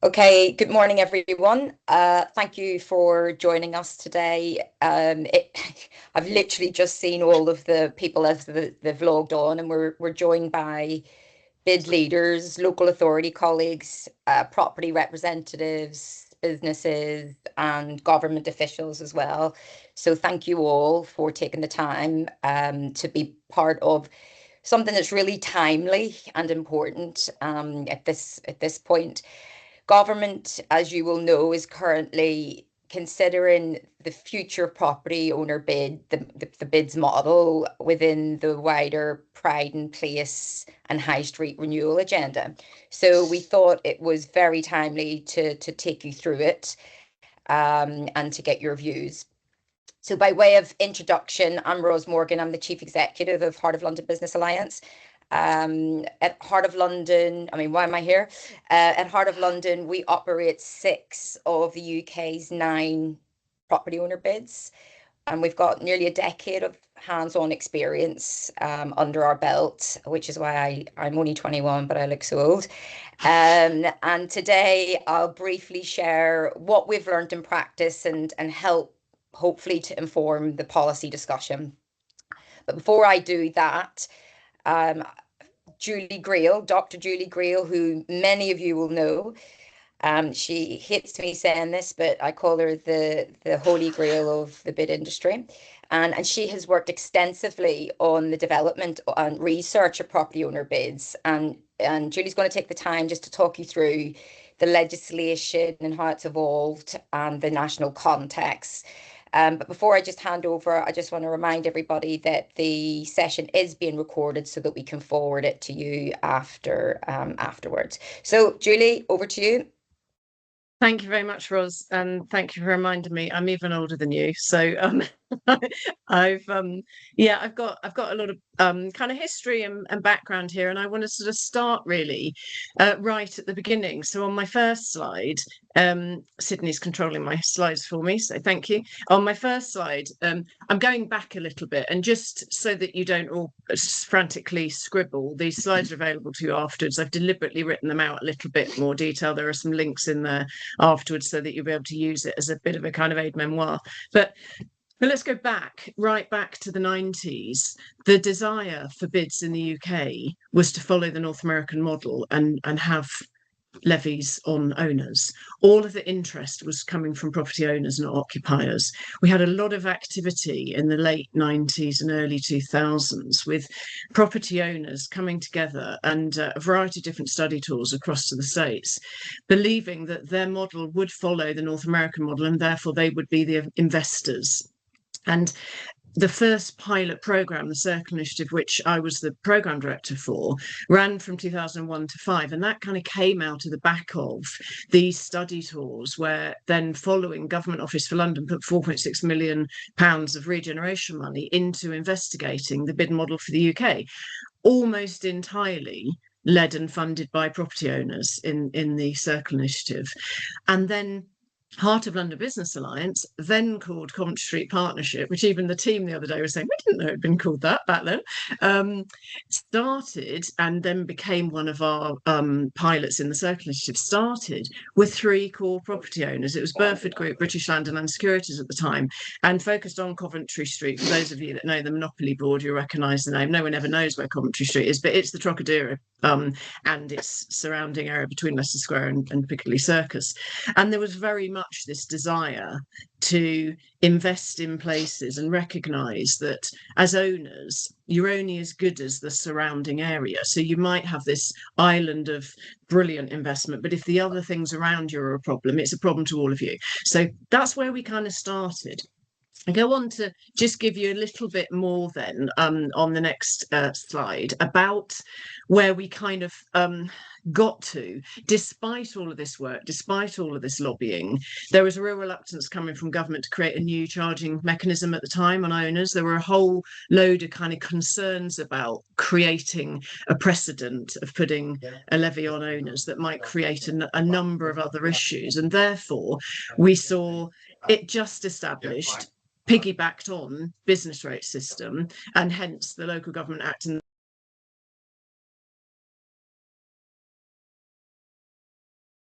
Okay, good morning, everyone. Thank you for joining us today. I've literally just seen all of the people as they've logged on, and we're joined by bid leaders, local authority colleagues, property representatives, businesses, and government officials as well. So thank you all for taking the time to be part of something that's really timely and important at this point. Government, as you will know, is currently considering the future property owner bid, the bids model within the wider Pride and Place and High Street renewal agenda. So we thought it was very timely to take you through it and to get your views. So by way of introduction, I'm Rose Morgan. I'm the Chief Executive of Heart of London Business Alliance. At Heart of London, why am I here? At Heart of London, we operate 6 of the UK's 9 property owner bids. And we've got nearly a decade of hands-on experience under our belt, which is why I'm only 21, but I look so old. And today I'll briefly share what we've learned in practice and help hopefully to inform the policy discussion. But before I do that, Julie Greal, Dr. Julie Greal, who many of you will know. She hates me saying this, but I call her the Holy Grail of the bid industry. And she has worked extensively on the development and research of property owner bids. And Julie's going to take the time just to talk you through the legislation and how it's evolved and the national context. But before I just hand over, I just want to remind everybody that the session is being recorded so that we can forward it to you afterwards. So, Julie, over to you. Thank you very much, Ros, and thank you for reminding me. I'm even older than you, so I've got a lot of kind of history and background here, and I want to sort of start really right at the beginning. So on my first slide, Sydney's controlling my slides for me, so thank you. On my first slide, I'm going back a little bit, and just so that you don't all frantically scribble, these slides are available to you afterwards. I've deliberately written them out a little bit more detail. There are some links in there afterwards so that you'll be able to use it as a bit of a kind of aid memoir. But let's go right back to the 90s. The desire for bids in the UK was to follow the North American model and have levies on owners. All of the interest was coming from property owners, not occupiers. We had a lot of activity in the late 90s and early 2000s with property owners coming together and a variety of different study tours across to the States, believing that their model would follow the North American model and therefore they would be the investors. And the first pilot programme, the Circle Initiative, which I was the programme director for, ran from 2001 to 5. And that kind of came out of the back of these study tours, where then following Government Office for London put £4.6 million of regeneration money into investigating the bid model for the UK, almost entirely led and funded by property owners in the Circle Initiative. And then Heart of London Business Alliance, then called Coventry Street Partnership, which even the team the other day was saying, we didn't know it had been called that back then, started and then became one of our pilots in the Circle Initiative, started with 3 core property owners. It was Burford Group, British Land and Land Securities at the time, and focused on Coventry Street. For those of you that know the Monopoly board, you'll recognise the name. No one ever knows where Coventry Street is, but it's the Trocadero and its surrounding area between Leicester Square and Piccadilly Circus. And there was very much this desire to invest in places and recognise that as owners, you're only as good as the surrounding area. So you might have this island of brilliant investment, but if the other things around you are a problem, it's a problem to all of you. So that's where we kind of started. I go on to just give you a little bit more then on the next slide about where we kind of got to. Despite all of this work, despite all of this lobbying, there was a real reluctance coming from government to create a new charging mechanism at the time on owners. There were a whole load of kind of concerns about creating a precedent of putting a levy on owners that might create a number of other issues. And therefore, we saw it just established, piggybacked on business rate system, and hence the Local Government Act and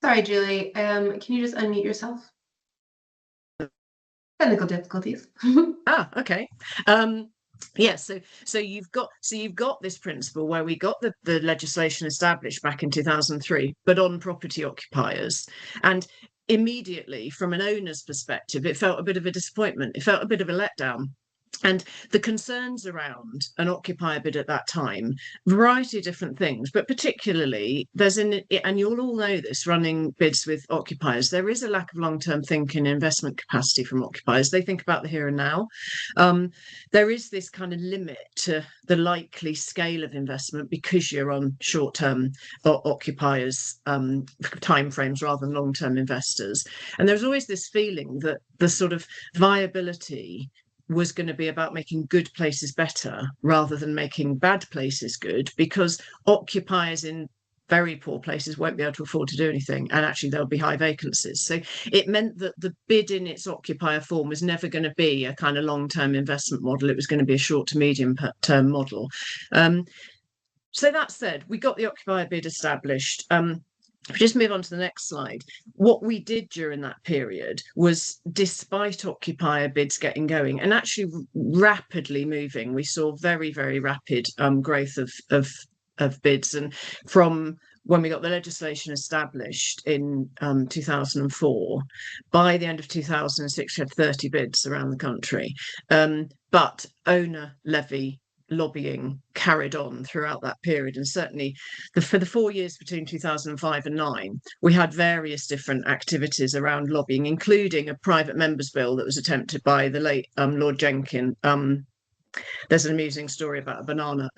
Sorry, Julie. Can you just unmute yourself? Technical difficulties. Okay. Yeah, so you've got this principle where we got the legislation established back in 2003, but on property occupiers. And immediately, from an owner's perspective, it felt a bit of a disappointment. It felt a bit of a letdown. And the concerns around an occupier bid at that time, variety of different things, but particularly and you'll all know this, running bids with occupiers, there is a lack of long-term thinking and investment capacity from occupiers. They think about the here and now. There is this kind of limit to the likely scale of investment because you're on short-term occupiers' timeframes rather than long-term investors. And there's always this feeling that the sort of viability was going to be about making good places better rather than making bad places good, because occupiers in very poor places won't be able to afford to do anything, and actually there'll be high vacancies. So it meant that the bid in its occupier form was never going to be a kind of long-term investment model. It was going to be a short to medium term model. So that said, we got the occupier bid established. If we just move on to the next slide, what we did during that period was, despite occupier bids getting going and actually rapidly moving, we saw very, very rapid growth of bids. And from when we got the legislation established in 2004, by the end of 2006, we had 30 bids around the country. But owner levy lobbying carried on throughout that period, and certainly for the 4 years between 2005 and 9, we had various different activities around lobbying, including a private members bill that was attempted by the late Lord Jenkin. There's an amusing story about a banana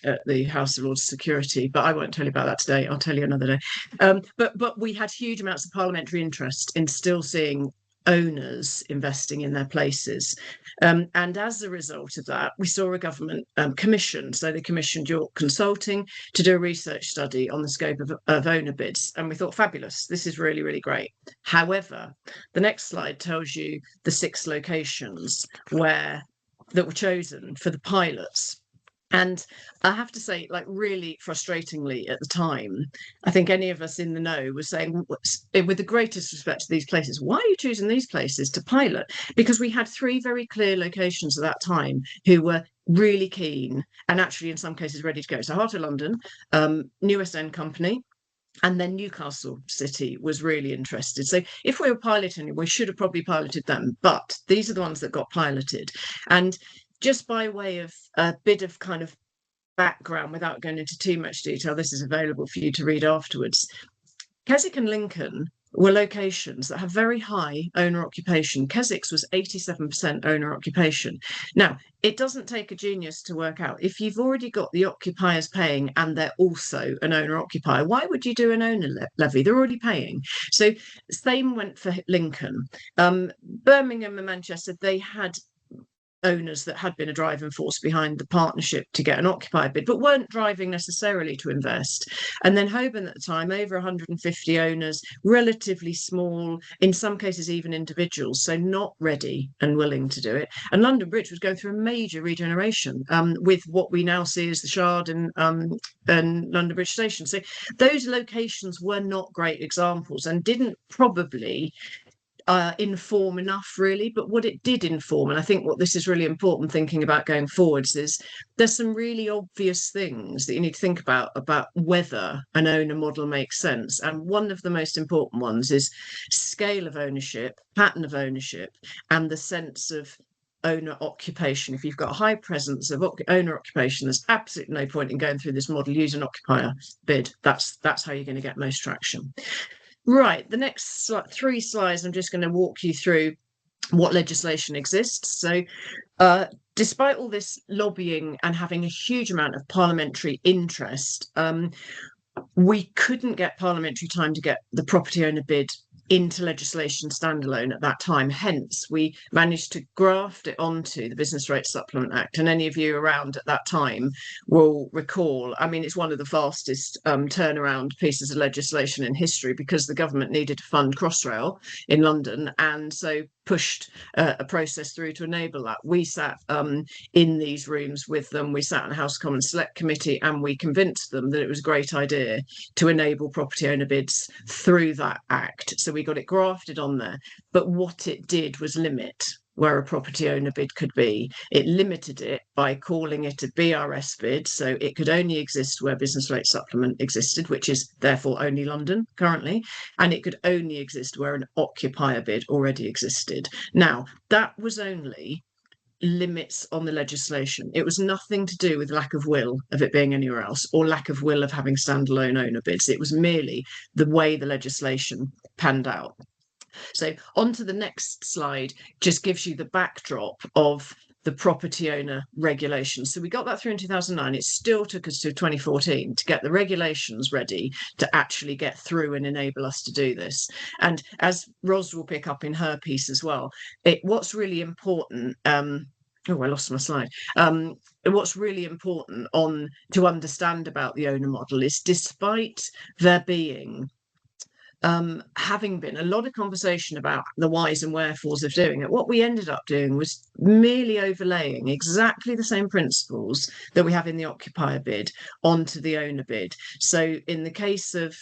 at the House of Lords Security, but I won't tell you about that today. I'll tell you another day. But we had huge amounts of parliamentary interest in still seeing owners investing in their places. And as a result of that, we saw a government commission. So they commissioned York Consulting to do a research study on the scope of owner bids. And we thought, fabulous, this is really, really great. However, the next slide tells you the 6 locations that were chosen for the pilots. And I have to say, like, really frustratingly at the time, I think any of us in the know was saying, with the greatest respect to these places, why are you choosing these places to pilot? Because we had 3 very clear locations at that time who were really keen and actually in some cases ready to go. So Heart of London, New West End Company, and then Newcastle City was really interested. So if we were piloting, we should have probably piloted them, but these are the ones that got piloted. And just by way of a bit of kind of background, without going into too much detail, this is available for you to read afterwards. Keswick and Lincoln were locations that have very high owner occupation. Keswick's was 87% owner occupation. Now, it doesn't take a genius to work out, if you've already got the occupiers paying and they're also an owner occupier, why would you do an owner levy? They're already paying. So same went for Lincoln. Birmingham and Manchester, they had owners that had been a driving force behind the partnership to get an occupier bid, but weren't driving necessarily to invest. And then Holborn at the time, over 150 owners, relatively small, in some cases even individuals, so not ready and willing to do it. And London Bridge was going through a major regeneration with what we now see as the Shard and London Bridge Station. So those locations were not great examples and didn't probably inform enough, really. But what it did inform, and I think what this is really important thinking about going forwards, is there's some really obvious things that you need to think about whether an owner model makes sense. And one of the most important ones is scale of ownership, pattern of ownership, and the sense of owner occupation. If you've got a high presence of owner occupation, there's absolutely no point in going through this model. Use an occupier bid. That's how you're going to get most traction. Right, the next 3 slides, I'm just going to walk you through what legislation exists. So despite all this lobbying and having a huge amount of parliamentary interest, we couldn't get parliamentary time to get the property owner bid into legislation standalone at that time. Hence, we managed to graft it onto the Business Rates Supplement Act. And any of you around at that time will recall, I mean, it's one of the fastest turnaround pieces of legislation in history, because the government needed to fund Crossrail in London. And so pushed a process through to enable that. We sat in these rooms with them. We sat in the House of Commons Select Committee, and we convinced them that it was a great idea to enable property owner bids through that act. So we got it grafted on there. But what it did was limit where a property owner bid could be. It limited it by calling it a BRS bid, so it could only exist where business rate supplement existed, which is therefore only London currently, and it could only exist where an occupier bid already existed. Now, that was only limits on the legislation. It was nothing to do with lack of will of it being anywhere else, or lack of will of having standalone owner bids. It was merely the way the legislation panned out. So on to the next slide just gives you the backdrop of the property owner regulations. So we got that through in 2009. It still took us to 2014 to get the regulations ready to actually get through and enable us to do this. And as Ros will pick up in her piece as well, what's really important, oh, I lost my slide. What's really important to understand about the owner model is, despite there being having been a lot of conversation about the whys and wherefores of doing it, what we ended up doing was merely overlaying exactly the same principles that we have in the occupier bid onto the owner bid. So in the case of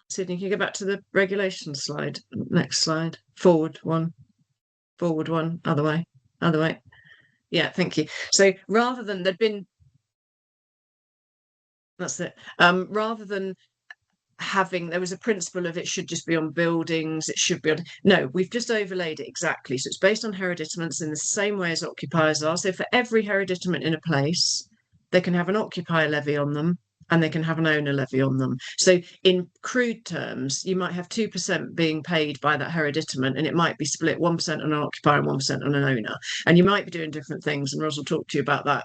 Sydney, can you go back to the regulation slide? Next slide. Forward one, other way. Yeah, thank you. So rather than that's it. Rather than there was a principle of it should just be on buildings, it should be on, no, we've just overlaid it exactly. So it's based on hereditaments in the same way as occupiers are. So for every hereditament in a place, they can have an occupier levy on them, and they can have an owner levy on them. So in crude terms, you might have 2% being paid by that hereditament, and it might be split 1% on an occupier and 1% on an owner. And you might be doing different things, and Ros will talk to you about that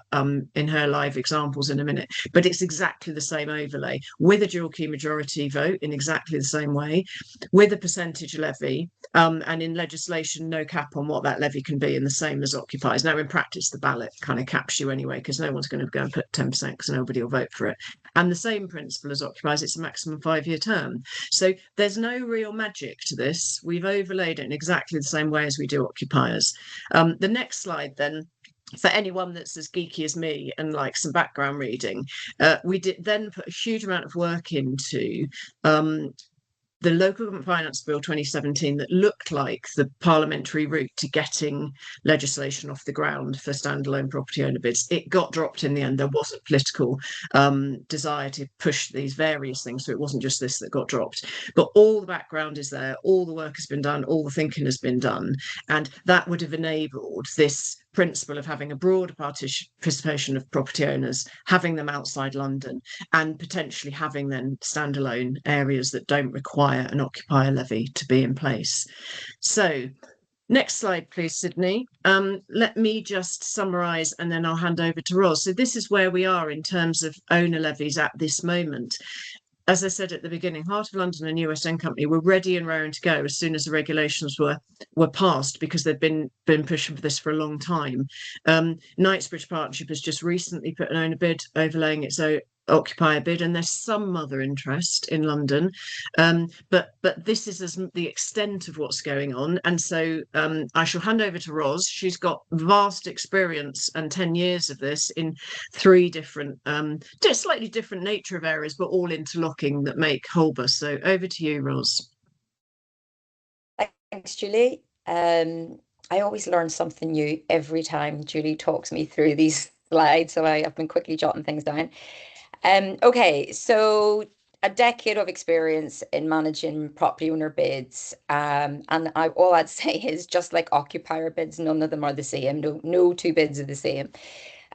in her live examples in a minute. But it's exactly the same overlay, with a dual key majority vote in exactly the same way, with a percentage levy, and in legislation, no cap on what that levy can be, and the same as occupiers. Now, in practice, the ballot kind of caps you anyway, because no one's going to go and put 10% because nobody will vote for it. And the same principle as occupiers, it's a maximum 5-year term. So there's no real magic to this. We've overlaid it in exactly the same way as we do occupiers. The next slide then, for anyone that's as geeky as me and like some background reading, we did then put a huge amount of work into the Local Government Finance Bill 2017 that looked like the parliamentary route to getting legislation off the ground for standalone property owner bids. It got dropped in the end. There wasn't political desire to push these various things, so it wasn't just this that got dropped. But all the background is there, all the work has been done, all the thinking has been done, and that would have enabled this principle of having a broader participation of property owners, having them outside London, and potentially having then standalone areas that don't require an occupier levy to be in place. So next slide, please, Sydney. Let me just summarise, and then I'll hand over to Ros. So this is where we are in terms of owner levies at this moment. As I said at the beginning, Heart of London and West End Company were ready and raring to go as soon as the regulations were passed, because they've been pushing for this for a long time. Knightsbridge Partnership has just recently put an owner bid overlaying its own occupier bid, and there's some other interest in London, but this is the extent of what's going on. And so I shall hand over to Ros. She's got vast experience and 10 years of this in 3 different slightly different nature of areas, but all interlocking, that make HOLBA. So over to you, Ros. Thanks, Julie. I always learn something new every time Julie talks me through these slides, so I've been quickly jotting things down. Okay, so a decade of experience in managing property owner bids, and all I'd say is, just like occupier bids, none of them are the same. No 2 bids are the same.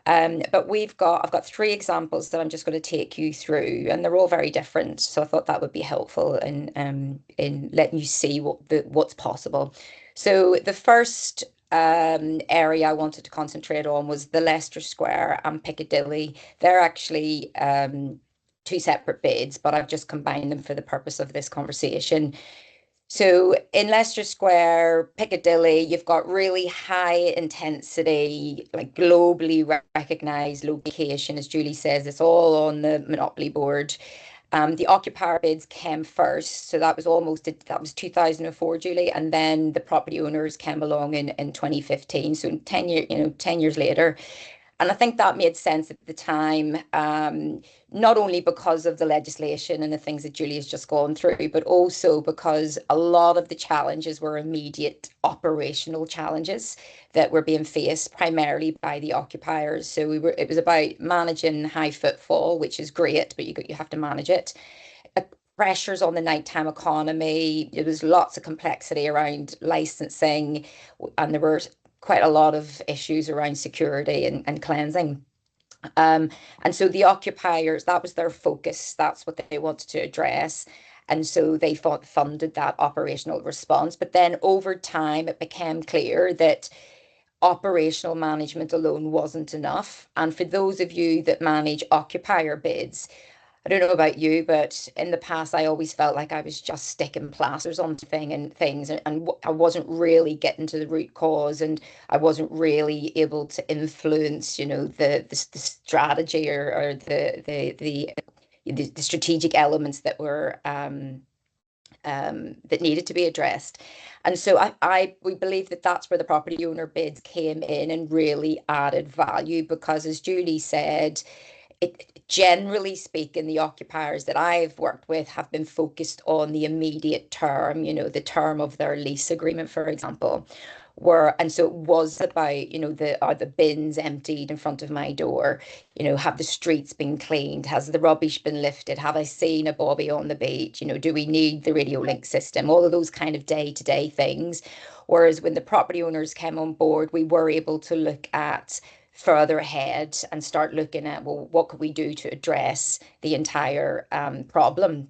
But I've got 3 examples that I'm just going to take you through, and they're all very different. So I thought that would be helpful in letting you see what's possible. So the first area I wanted to concentrate on was the Leicester Square and Piccadilly. They're actually 2 separate bids, but I've just combined them for the purpose of this conversation. So in Leicester Square, Piccadilly, you've got really high intensity, like globally recognized location. As Julie says, it's all on the Monopoly board. The occupier bids came first, so that was 2004, Julie, and then the property owners came along in 2015. So 10 years later. And I think that made sense at the time, not only because of the legislation and the things that Julie has just gone through, but also because a lot of the challenges were immediate operational challenges that were being faced primarily by the occupiers. So it was about managing high footfall, which is great, but you have to manage it. Pressures on the nighttime economy. There was lots of complexity around licensing, and there were quite a lot of issues around security and cleansing. And so the occupiers, that was their focus. That's what they wanted to address. And so they funded that operational response. But then over time, it became clear that operational management alone wasn't enough. And for those of you that manage occupier bids, I don't know about you, but in the past, I always felt like I was just sticking plasters on things, and I wasn't really getting to the root cause, and I wasn't really able to influence, the strategy or the strategic elements that were that needed to be addressed. And so we believe that that's where the property owner bids came in and really added value because, as Julie said, generally speaking, the occupiers that I've worked with have been focused on the immediate term, the term of their lease agreement, for example. And so it was about, are the bins emptied in front of my door? Have the streets been cleaned? Has the rubbish been lifted? Have I seen a bobby on the beach? Do we need the radio link system? All of those kind of day-to-day things. Whereas when the property owners came on board, we were able to look at further ahead and start looking at, well, what could we do to address the entire problem?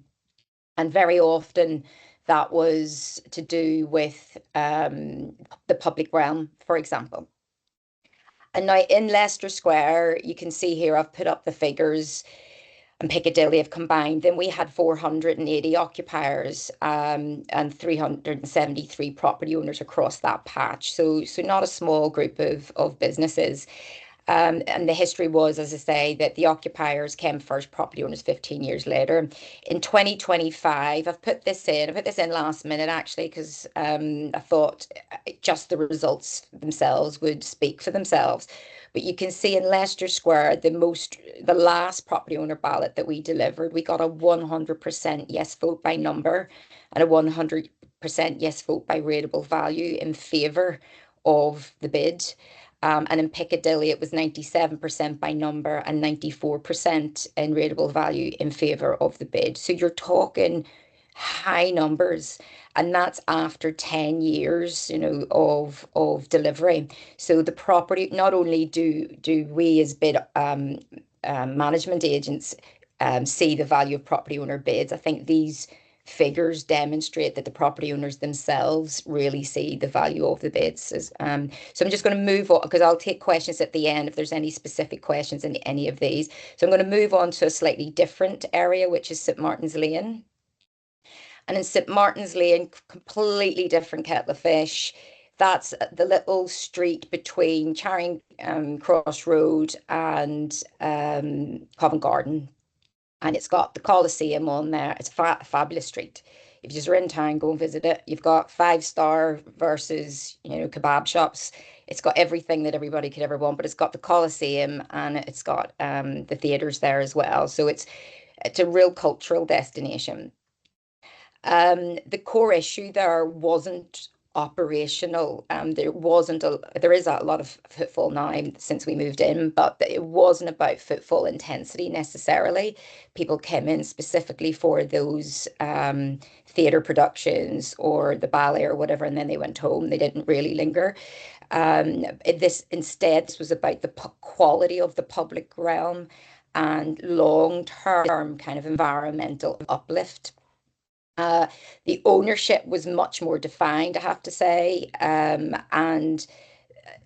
And very often that was to do with the public realm, for example. And now in Leicester Square, you can see here, I've put up the figures, and Piccadilly have combined. Then we had 480 occupiers and 373 property owners across that patch. So not a small group of businesses. And the history was, as I say, that the occupiers came first, property owners 15 years later. In 2025, I put this in last minute actually, because I thought just the results themselves would speak for themselves. But you can see in Leicester Square, the last property owner ballot that we delivered, we got a 100% yes vote by number and a 100% yes vote by rateable value in favour of the bid. And in Piccadilly, it was 97% by number and 94% in rateable value in favour of the bid. So you're talking high numbers, and that's after 10 years, of delivery. So the property, not only do we as bid management agents see the value of property owner bids, I think these figures demonstrate that the property owners themselves really see the value of the bids. So I'm just going to move on because I'll take questions at the end if there's any specific questions in any of these. So I'm going to move on to a slightly different area, which is St Martin's Lane. And in St Martin's Lane, completely different kettle of fish. That's the little street between Charing Cross Road and Covent Garden. And it's got the Coliseum on there. It's a fabulous street. If you're in town, go and visit it. You've got five-star versus, kebab shops. It's got everything that everybody could ever want, but it's got the Coliseum and it's got the theatres there as well. So it's a real cultural destination. The core issue there wasn't operational. There is a lot of footfall now since we moved in, but it wasn't about footfall intensity necessarily. People came in specifically for those theatre productions or the ballet or whatever, and then they went home. They didn't really linger. This was about the quality of the public realm and long-term kind of environmental uplift. The ownership was much more defined, I have to say. And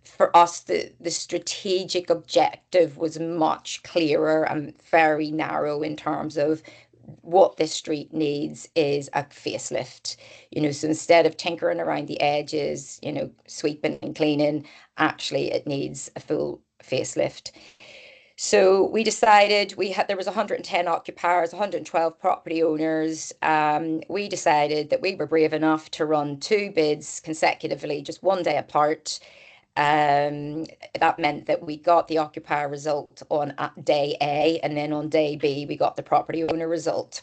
for us, the strategic objective was much clearer and very narrow in terms of what this street needs is a facelift. So instead of tinkering around the edges, sweeping and cleaning, actually it needs a full facelift. So we decided there was 110 occupiers, 112 property owners. We decided that we were brave enough to run two bids consecutively, just one day apart. That meant that we got the occupier result on day A, and then on day B, we got the property owner result.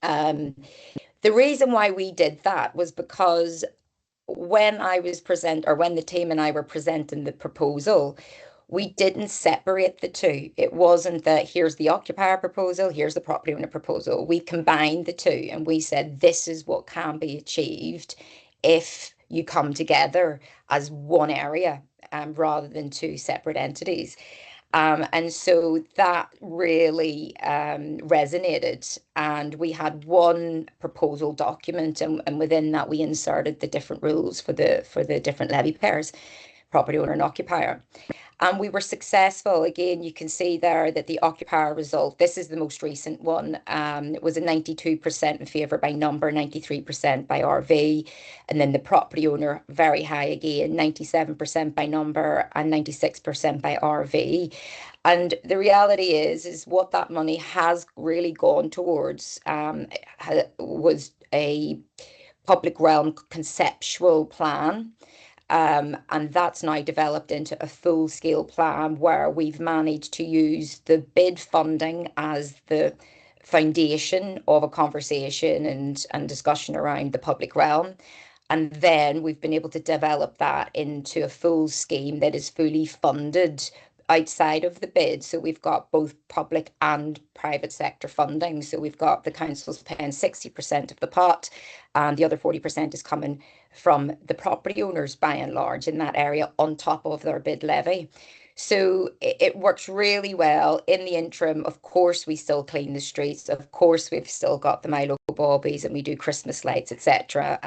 The reason why we did that was because when when the team and I were presenting the proposal, we didn't separate the two. It wasn't that here's the occupier proposal, here's the property owner proposal. We combined the two and we said this is what can be achieved if you come together as one area, rather than two separate entities. And so that really resonated. And we had one proposal document, and within that we inserted the different rules for the different levy pairs, property owner and occupier. And we were successful. Again, you can see there that the occupier result, this is the most recent one, it was a 92% in favour by number, 93% by RV. And then the property owner, very high again, 97% by number and 96% by RV. And the reality is what that money has really gone towards was a public realm conceptual plan. And that's now developed into a full-scale plan where we've managed to use the bid funding as the foundation of a conversation and discussion around the public realm. And then we've been able to develop that into a full scheme that is fully funded outside of the bid. So we've got both public and private sector funding. So we've got the councils paying 60% of the pot, and the other 40% is coming from the property owners by and large in that area on top of their bid levy. So it works really well. In the interim, of course, we still clean the streets. Of course, we've still got the Milo bobbies and we do Christmas lights, etc.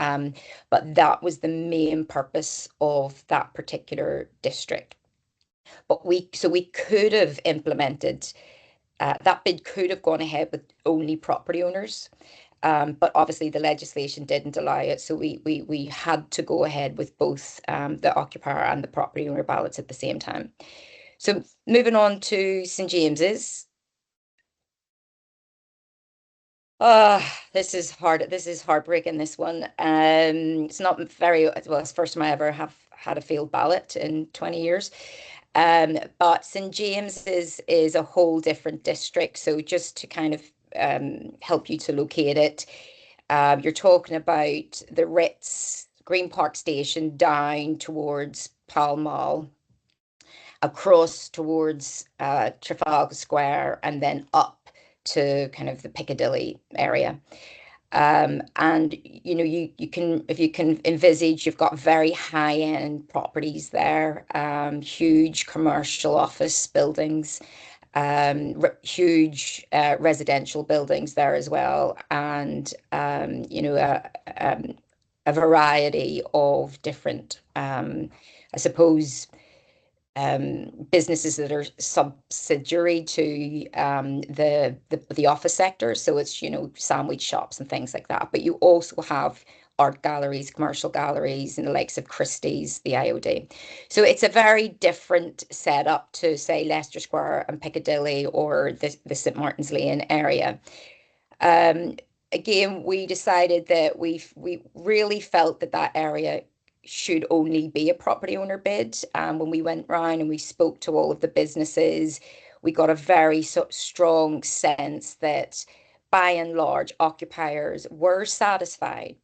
But that was the main purpose of that particular district. But we could have implemented that bid could have gone ahead with only property owners. But obviously the legislation didn't allow it, so we had to go ahead with both the occupier and the property owner ballots at the same time. So moving on to St James's. This is hard. This is heartbreaking, this one. It's not very well, it's the first time I ever have had a failed ballot in 20 years. But St James is a whole different district. So just to kind of help you to locate it, you're talking about the Ritz, Green Park Station down towards Pall Mall, across towards Trafalgar Square, and then up to kind of the Piccadilly area. And you can, if you can envisage, you've got very high-end properties there, huge commercial office buildings, huge residential buildings there as well, and a variety of different, I suppose, businesses that are subsidiary to the office sector. So it's, sandwich shops and things like that. But you also have art galleries, commercial galleries, and the likes of Christie's, the IOD. So it's a very different setup to, say, Leicester Square and Piccadilly or the St Martin's Lane area. Again, we decided that we really felt that area should only be a property owner bid. When we went round and we spoke to all of the businesses, we got a very strong sense that by and large occupiers were satisfied,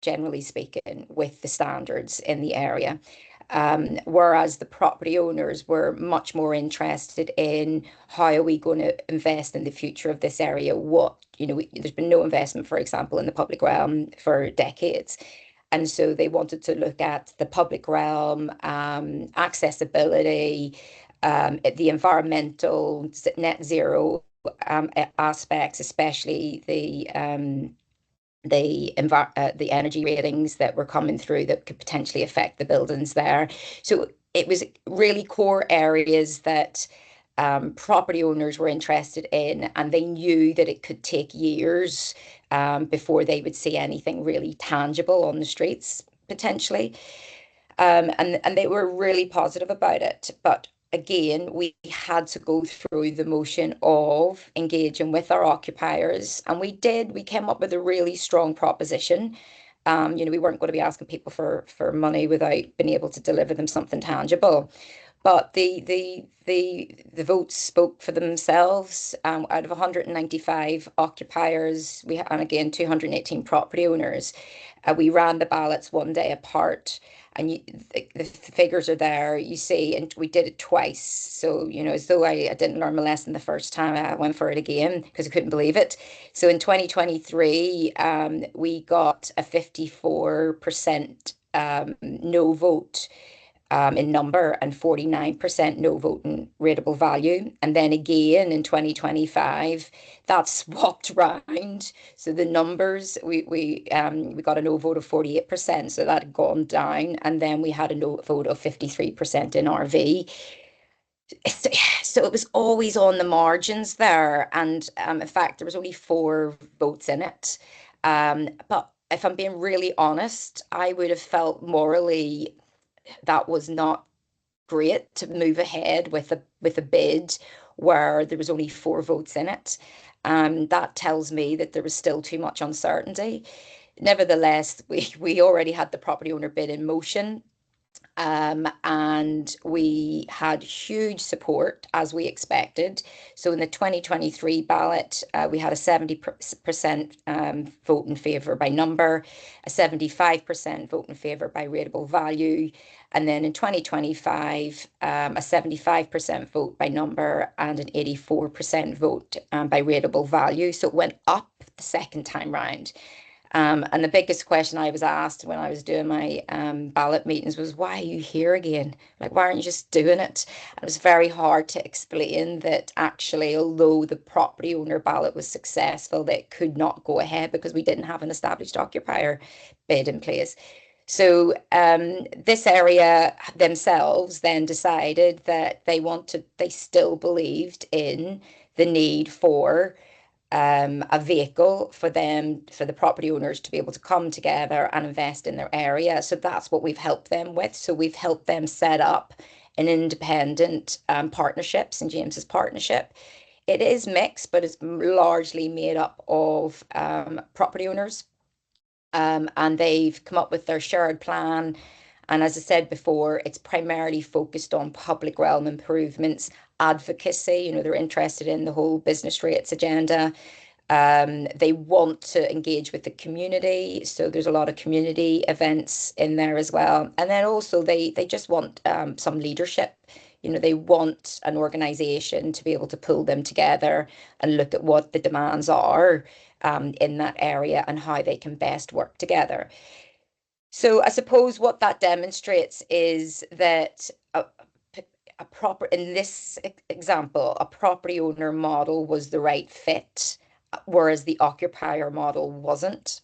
generally speaking, with the standards in the area. Whereas the property owners were much more interested in how are we going to invest in the future of this area? There's been no investment, for example, in the public realm for decades. And so they wanted to look at the public realm, accessibility, the environmental net zero aspects, especially the energy ratings that were coming through that could potentially affect the buildings there. So it was really core areas that property owners were interested in, and they knew that it could take years before they would see anything really tangible on the streets potentially. And they were really positive about it. But again, we had to go through the motion of engaging with our occupiers, and we did. We came up with a really strong proposition. We weren't going to be asking people for money without being able to deliver them something tangible. But the votes spoke for themselves. Out of 195 occupiers, and again 218 property owners, we ran the ballots one day apart, and the figures are there. You see, and we did it twice. So as though I didn't learn my lesson the first time, I went for it again because I couldn't believe it. So in 2023, we got a 54% no vote in number and 49% no vote in rateable value. And then again in 2025, that swapped round. So the numbers, we got a no vote of 48%, so that had gone down. And then we had a no vote of 53% in RV. So it was always on the margins there. And in fact, there was only 4 votes in it. But if I'm being really honest, I would have felt morally that was not great to move ahead with a bid where there was only 4 votes in it. That tells me that there was still too much uncertainty. Nevertheless, we already had the property owner bid in motion. And we had huge support as we expected. So in the 2023 ballot, we had a 70% vote in favour by number, a 75% vote in favour by rateable value, and then in 2025, a 75% vote by number and an 84% vote by rateable value. So it went up the second time round. And the biggest question I was asked when I was doing my ballot meetings was, why are you here again? Like, why aren't you just doing it? And it was very hard to explain that actually, although the property owner ballot was successful, that it could not go ahead because we didn't have an established occupier bid in place. So this area themselves then decided that they still believed in the need for a vehicle for the property owners to be able to come together and invest in their area. So that's what we've helped them with. So we've helped them set up an independent partnership, St. James's Partnership. It is mixed, but it's largely made up of property owners. And they've come up with their shared plan. And as I said before, it's primarily focused on public realm improvements, advocacy. They're interested in the whole business rates agenda. They want to engage with the community. So there's a lot of community events in there as well. And then also they just want some leadership. They want an organization to be able to pull them together and look at what the demands are in that area and how they can best work together. So I suppose what that demonstrates is that in this example, a property owner model was the right fit, whereas the occupier model wasn't.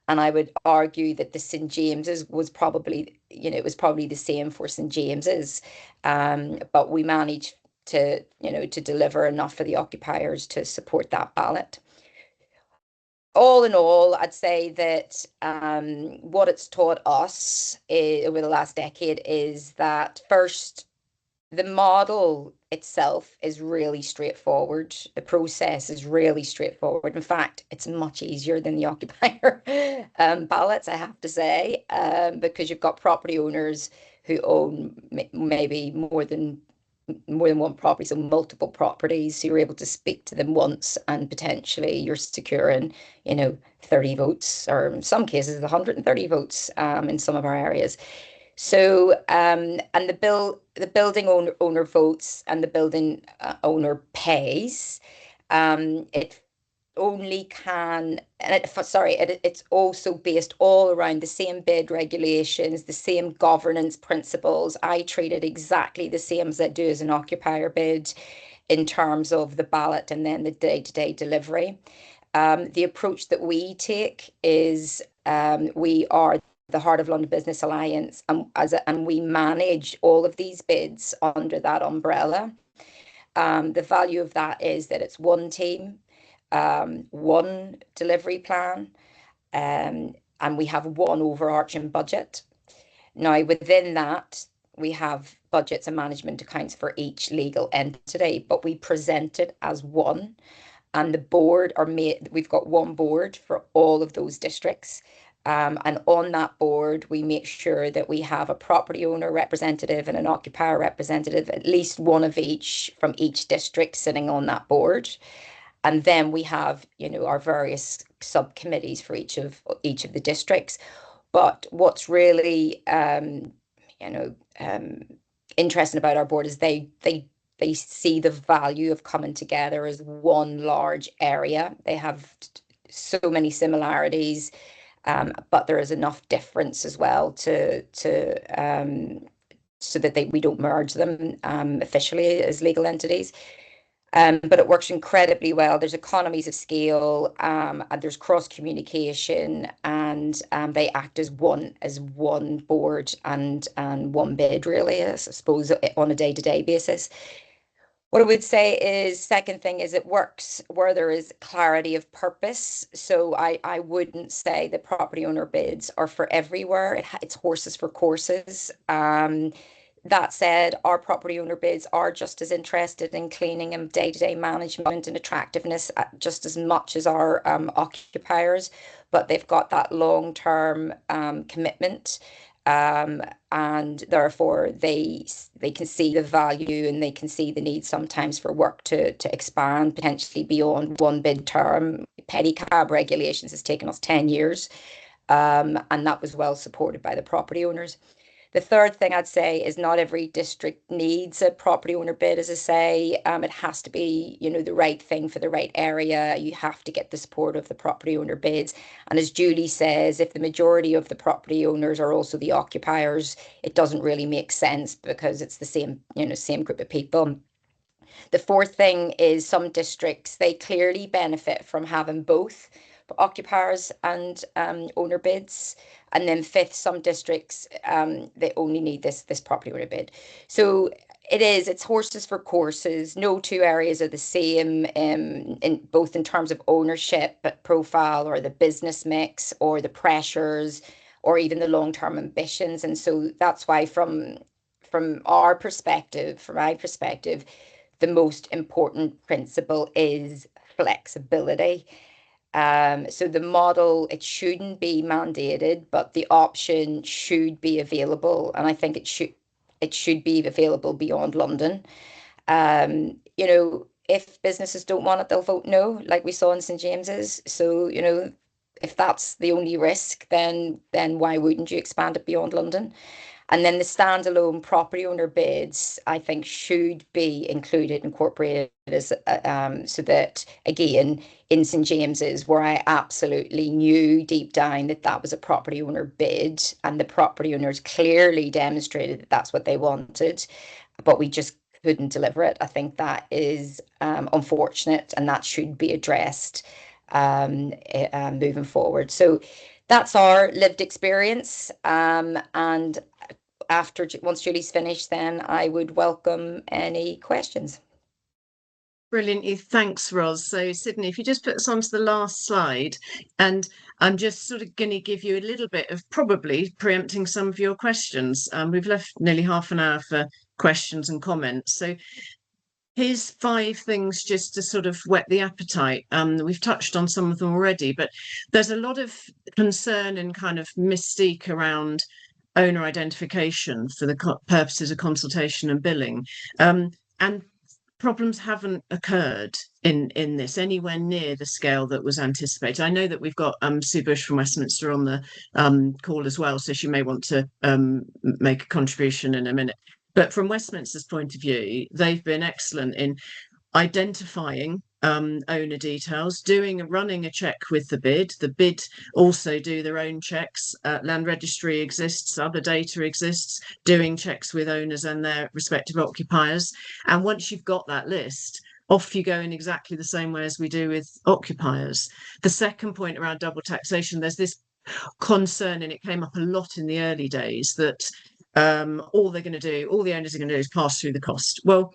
And I would argue that the St. James's was probably, it was probably the same for St. James's, but we managed to deliver enough for the occupiers to support that ballot. All in all, I'd say that what it's taught us over the last decade is that first, the model itself is really straightforward. The process is really straightforward. In fact, it's much easier than the occupier ballots, I have to say, because you've got property owners who own maybe more than one property, so multiple properties. So you're able to speak to them once, and potentially you're securing, 30 votes, or in some cases 130 votes in some of our areas. So, and the building owner votes and the building owner pays. It only can, and it's also based all around the same bid regulations, the same governance principles. I treat it exactly the same as I do as an occupier bid in terms of the ballot and then the day-to-day delivery. The approach that we take is we are the Heart of London Business Alliance, and we manage all of these bids under that umbrella. The value of that is that it's one team, one delivery plan, and we have one overarching budget. Now, within that, we have budgets and management accounts for each legal entity, but we present it as one. And the board are made, we've got one board for all of those districts. And on that board, we make sure that we have a property owner representative and an occupier representative, at least one of each from each district sitting on that board. And then we have, our various subcommittees for each of the districts. But what's really, interesting about our board is they see the value of coming together as one large area. They have so many similarities, but there is enough difference as well to so that we don't merge them officially as legal entities. But it works incredibly well. There's economies of scale, and there's cross communication, and they act as one board and one bid, really, I suppose, on a day-to-day basis. What I would say is, second thing is, it works where there is clarity of purpose. So I wouldn't say the property owner bids are for everywhere. It's horses for courses. That said, our property owner bids are just as interested in cleaning and day-to-day management and attractiveness just as much as our occupiers, but they've got that long-term commitment. And therefore they can see the value, and they can see the need sometimes for work to expand potentially beyond one bid term. Pedicab regulations has taken us 10 years, and that was well supported by the property owners. The third thing I'd say is not every district needs a property owner bid, as I say. It has to be, the right thing for the right area. You have to get the support of the property owner bids. And as Julie says, if the majority of the property owners are also the occupiers, it doesn't really make sense because it's the same group of people. The fourth thing is some districts, they clearly benefit from having both occupiers and owner bids. And then fifth, some districts, they only need this property owner bid. So it's horses for courses. No two areas are the same, in both in terms of ownership profile, or the business mix, or the pressures, or even the long-term ambitions. And so that's why from my perspective, the most important principle is flexibility. So the model, it shouldn't be mandated, but the option should be available. And I think it should be available beyond London. If businesses don't want it, they'll vote no, like we saw in St. James's. So, if that's the only risk, then why wouldn't you expand it beyond London? And then the standalone property owner bids, I think, should be incorporated as so that, again, in St. James's, where I absolutely knew deep down that was a property owner bid, and the property owners clearly demonstrated that that's what they wanted, but we just couldn't deliver it. I think that is unfortunate, and that should be addressed moving forward. So that's our lived experience, and once Julie's finished, then I would welcome any questions. Brilliant. Thanks, Ros. So, Sydney, if you just put us onto the last slide, and I'm just sort of going to give you a little bit of probably preempting some of your questions. We've left nearly half an hour for questions and comments. So here's 5 things just to sort of whet the appetite. We've touched on some of them already, but there's a lot of concern and kind of mystique around owner identification for the purposes of consultation and billing. And problems haven't occurred in this anywhere near the scale that was anticipated. I know that we've got Sue Bush from Westminster on the call as well, so she may want to make a contribution in a minute. But from Westminster's point of view, they've been excellent in identifying owner details, running a check with the bid also do their own checks. Land registry exists, other data exists, doing checks with owners and their respective occupiers. And once you've got that list, off you go in exactly the same way as we do with occupiers. The second point around double taxation, there's this concern, and it came up a lot in the early days, that all the owners are going to do is pass through the cost. Well,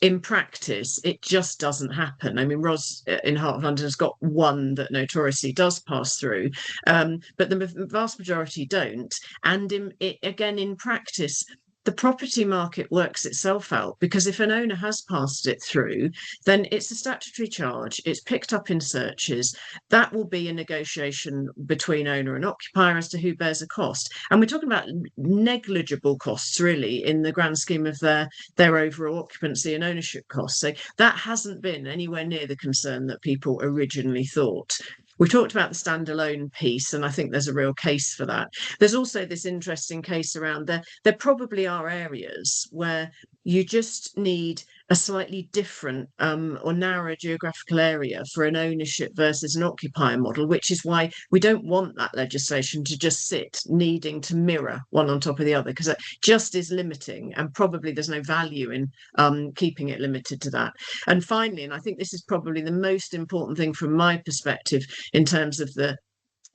in practice, it just doesn't happen. I mean, Ros in Heart of London has got one that notoriously does pass through, but the vast majority don't. And in practice, the property market works itself out, because if an owner has passed it through, then it's a statutory charge, it's picked up in searches. That will be a negotiation between owner and occupier as to who bears a cost. And we're talking about negligible costs, really, in the grand scheme of their overall occupancy and ownership costs. So that hasn't been anywhere near the concern that people originally thought. We talked about the standalone piece, and I think there's a real case for that. There's also this interesting case around there probably are areas where you just need a slightly different or narrower geographical area for an ownership versus an occupier model, which is why we don't want that legislation to just sit needing to mirror one on top of the other, because it just is limiting, and probably there's no value in keeping it limited to that. And finally, and I think this is probably the most important thing from my perspective in terms of the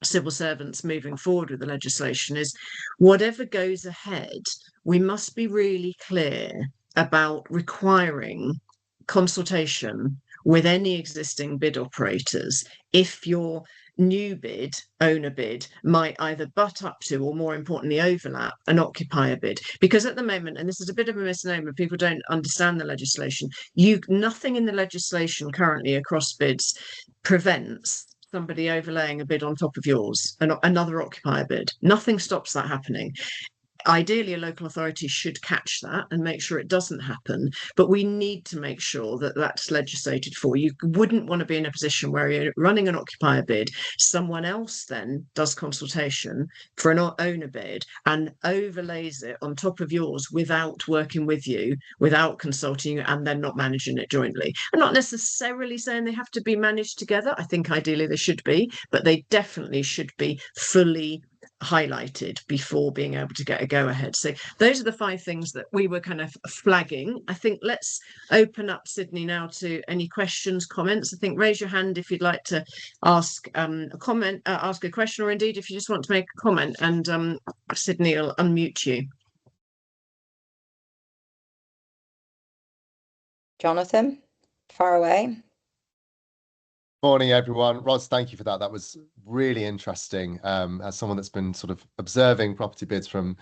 civil servants moving forward with the legislation, is whatever goes ahead, we must be really clear about requiring consultation with any existing bid operators if your new bid, owner bid, might either butt up to, or more importantly overlap, an occupier bid. Because at the moment, and this is a bit of a misnomer, people don't understand the legislation, nothing in the legislation currently across bids prevents somebody overlaying a bid on top of yours, another occupier bid. Nothing stops that happening. Ideally, a local authority should catch that and make sure it doesn't happen, but we need to make sure that that's legislated for. You wouldn't want to be in a position where you're running an occupier bid, someone else then does consultation for an owner bid and overlays it on top of yours without working with you, without consulting you, and then not managing it jointly. I'm not necessarily saying they have to be managed together. I think ideally they should be, but they definitely should be fully highlighted before being able to get a go ahead. So those are the 5 things that we were kind of flagging. I think let's open up, Sydney, now to any questions, comments. I think raise your hand if you'd like to ask a comment, ask a question, or indeed if you just want to make a comment, and Sydney will unmute you. Jonathan, far away. Morning, everyone. Ros, thank you for that. That was really interesting. As someone that's been sort of observing property bids from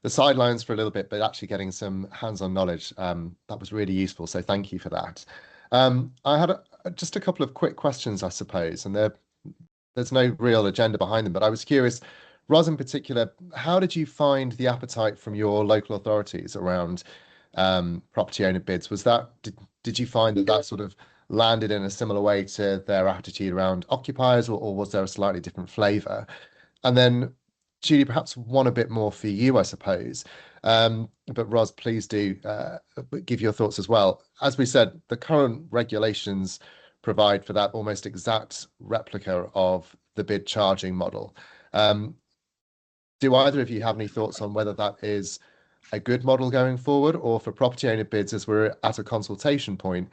the sidelines for a little bit, but actually getting some hands-on knowledge, that was really useful. So thank you for that. I had just a couple of quick questions, I suppose, and there's no real agenda behind them, but I was curious, Ros in particular, how did you find the appetite from your local authorities around property owner bids? Was that, did you find that sort of landed in a similar way to their attitude around occupiers, or was there a slightly different flavour? And then, Julie, perhaps one a bit more for you, I suppose. But Ros, please do give your thoughts as well. As we said, the current regulations provide for that almost exact replica of the bid charging model. Do either of you have any thoughts on whether that is a good model going forward, or for property owner bids, as we're at a consultation point,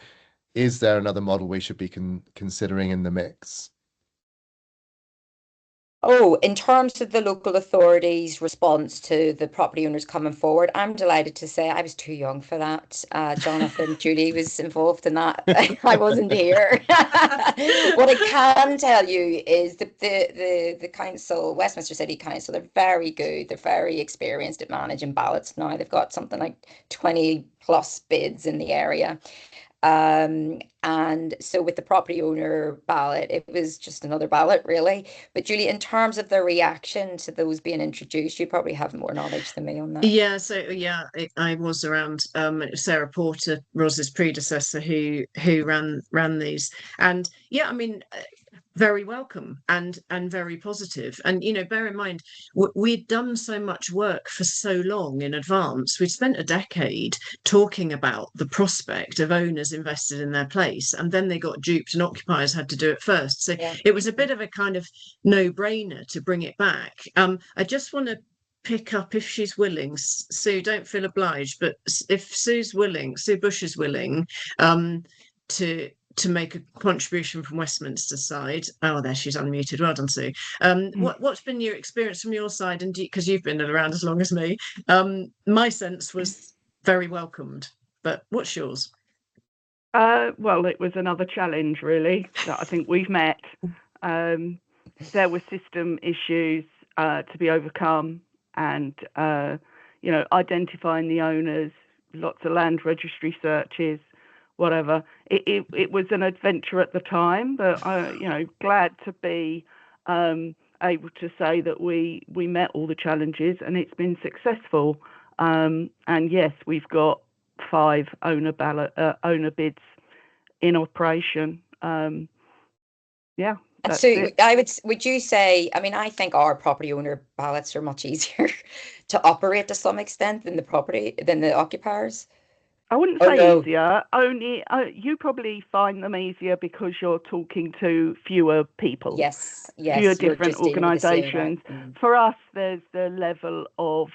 is there another model we should be considering in the mix? Oh, in terms of the local authorities' response to the property owners coming forward, I'm delighted to say I was too young for that. Jonathan, Julie was involved in that. I wasn't here. What I can tell you is the council, Westminster City Council, they're very good. They're very experienced at managing ballots now. They've got something like 20 plus bids in the area. And so with the property owner ballot, it was just another ballot, really. But Julie, in terms of the reaction to those being introduced, you probably have more knowledge than me on that. Yeah, so yeah, I was around. Sarah Porter, Ros's predecessor, who ran these, and yeah, I mean, very welcome and very positive. And bear in mind, we'd done so much work for so long in advance. We'd spent a decade talking about the prospect of owners invested in their place, and then they got duped and occupiers had to do it first. So yeah, it was a bit of a kind of no-brainer to bring it back. I just want to pick up, if she's willing, Sue, don't feel obliged, but if Sue's willing, Sue Bush is willing to make a contribution from Westminster side. Oh, there, she's unmuted. Well done, Sue. What's been your experience from your side? And because you've been around as long as me, my sense was very welcomed. But what's yours? Well, it was another challenge, really, that I think we've met. There were system issues to be overcome, and identifying the owners, lots of land registry searches, whatever. It was an adventure at the time, but glad to be able to say that we met all the challenges and it's been successful. And yes, we've got 5 owner bids in operation. Yeah. That's So it. would you say, I mean, I think our property owner ballots are much easier to operate to some extent than the occupiers? I wouldn't Oh say no. easier. Only you probably find them easier because you're talking to fewer people, Yes, fewer you're different just dealing with the same organisations. amount. For us, there's the level of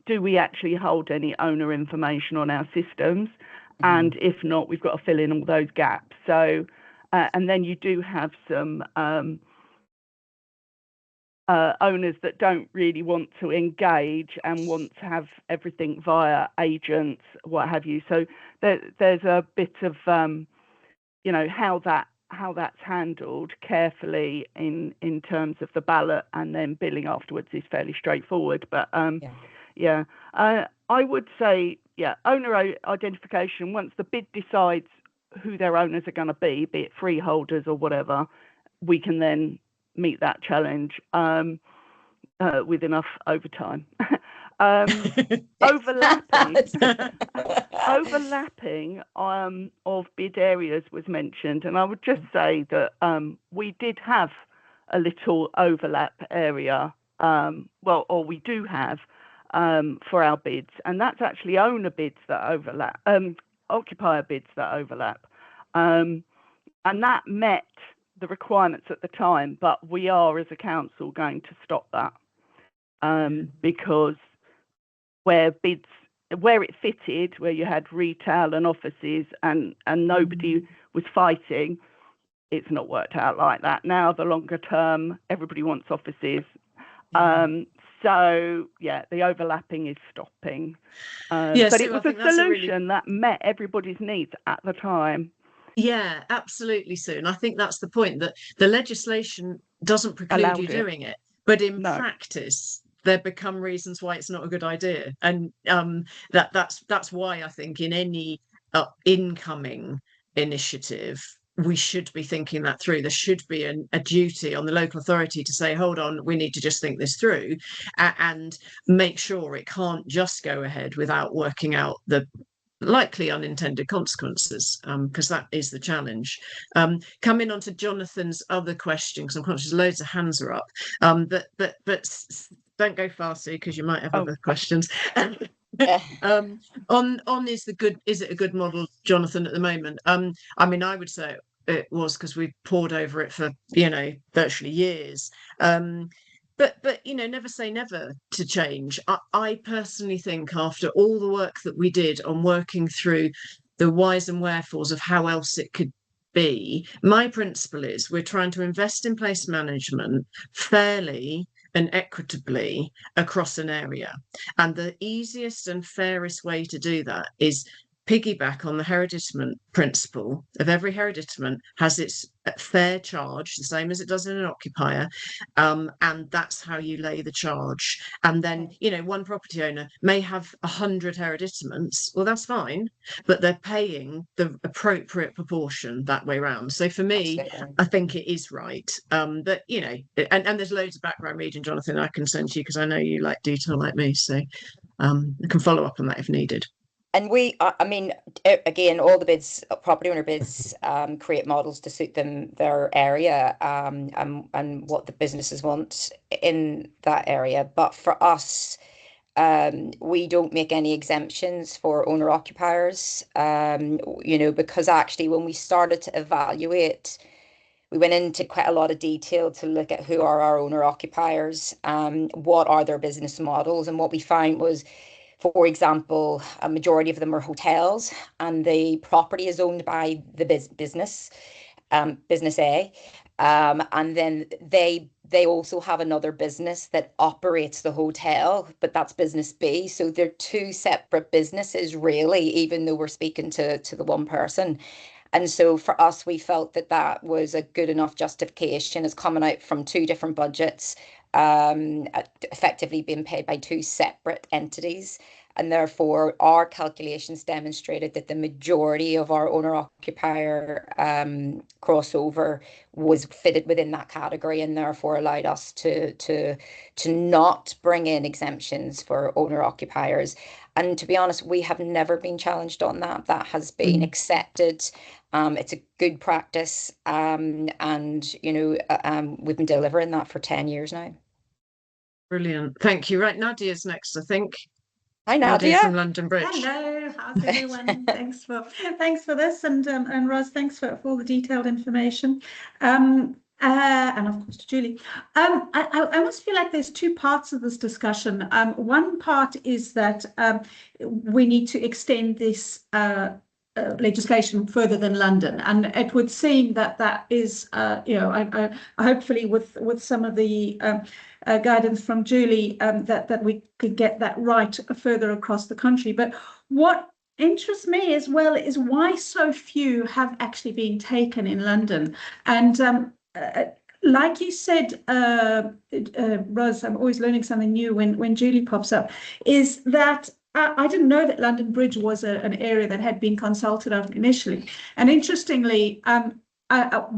do we actually hold any owner information on our systems? And if not, we've got to fill in all those gaps. So, and then you do have some owners that don't really want to engage and want to have everything via agents, what have you. So there's a bit of how that's handled carefully in terms of the ballot, and then billing afterwards is fairly straightforward. But I would say owner identification. Once the bid decides who their owners are going to be it freeholders or whatever, we can then meet that challenge with enough overtime. Overlapping of bid areas was mentioned, and I would just say that we did have a little overlap area, or we do have for our bids, and that's actually owner bids that overlap, occupier bids that overlap, and that met the requirements at the time, but we are as a council going to stop that because where it fitted, where you had retail and offices and nobody was fighting, it's not worked out like that. Now the longer term, everybody wants offices. So the overlapping is stopping. But it was a solution that met everybody's needs at the time. Yeah, absolutely, Sue. And I think that's the point, that the legislation doesn't preclude you doing it, but in practice, there become reasons why it's not a good idea. And that's why I think in any incoming initiative, we should be thinking that through. There should be a duty on the local authority to say, hold on, we need to just think this through and make sure it can't just go ahead without working out the likely unintended consequences, because that is the challenge. Coming on to Jonathan's other question, because I'm conscious loads of hands are up, but don't go far, Sue, because you might have other questions. On is it a good model, Jonathan, at the moment? I mean, I would say it was, because we poured over it for virtually years. But never say never to change. I personally think, after all the work that we did on working through the whys and wherefores of how else it could be, my principle is we're trying to invest in place management fairly and equitably across an area. And the easiest and fairest way to do that is piggyback on the hereditament principle of every hereditament has its fair charge, the same as it does in an occupier, and that's how you lay the charge. And then one property owner may have 100 hereditaments. Well, that's fine, but they're paying the appropriate proportion that way round. So for me, I think it is right. But and there's loads of background reading, Jonathan, I can send to you, because I know you like detail like me, so I can follow up on that if needed. And I mean, again, all the bids, property owner bids, create models to suit their area, and what the businesses want in that area. But for us, we don't make any exemptions for owner occupiers, because actually when we started to evaluate, we went into quite a lot of detail to look at who are our owner occupiers, what are their business models, and what we found was, for example, a majority of them are hotels, and the property is owned by the business A, and then they also have another business that operates the hotel, but that's business B. So they're 2 separate businesses, really, even though we're speaking to the one person. And so for us, we felt that was a good enough justification, as coming out from 2 different budgets, effectively being paid by two separate entities. And therefore, our calculations demonstrated that the majority of our owner-occupier crossover was fitted within that category, and therefore allowed us to not bring in exemptions for owner-occupiers. And to be honest, we have never been challenged on that. That has been accepted. It's a good practice, and we've been delivering that for 10 years now. Brilliant. Thank you. Right, Nadia's next, I think. Hi, Nadia Nadia. from London Bridge. Hello, how's everyone? Thanks for this, and Roz, thanks for all the detailed information. And of course to Julie. I almost feel like there's two parts of this discussion. One part is that we need to extend this legislation further than London, and it would seem that is, I hopefully with some of the guidance from Julie, that we could get that right further across the country. But what interests me as well is why so few have actually been taken in London. And like you said, Roz, I'm always learning something new when Julie pops up, is that I didn't know that London Bridge was an area that had been consulted on initially. And interestingly,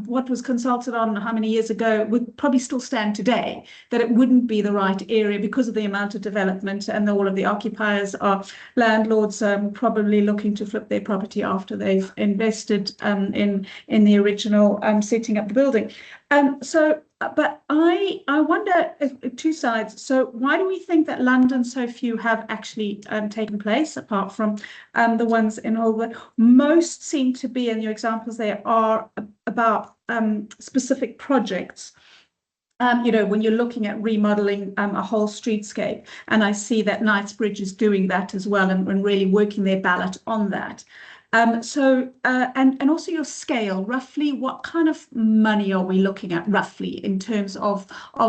what was consulted on how many years ago would probably still stand today, that it wouldn't be the right area because of the amount of development, and all of the occupiers are landlords probably looking to flip their property after they've invested in the original setting up the building. But I wonder, two sides. So why do we think that London so few have actually taken place, apart from the ones in HOLBA? Most seem to be, in your examples, there are about specific projects. When you're looking at remodeling a whole streetscape, and I see that Knightsbridge is doing that as well, and really working their ballot on that. And also your scale, roughly what kind of money are we looking at roughly in terms of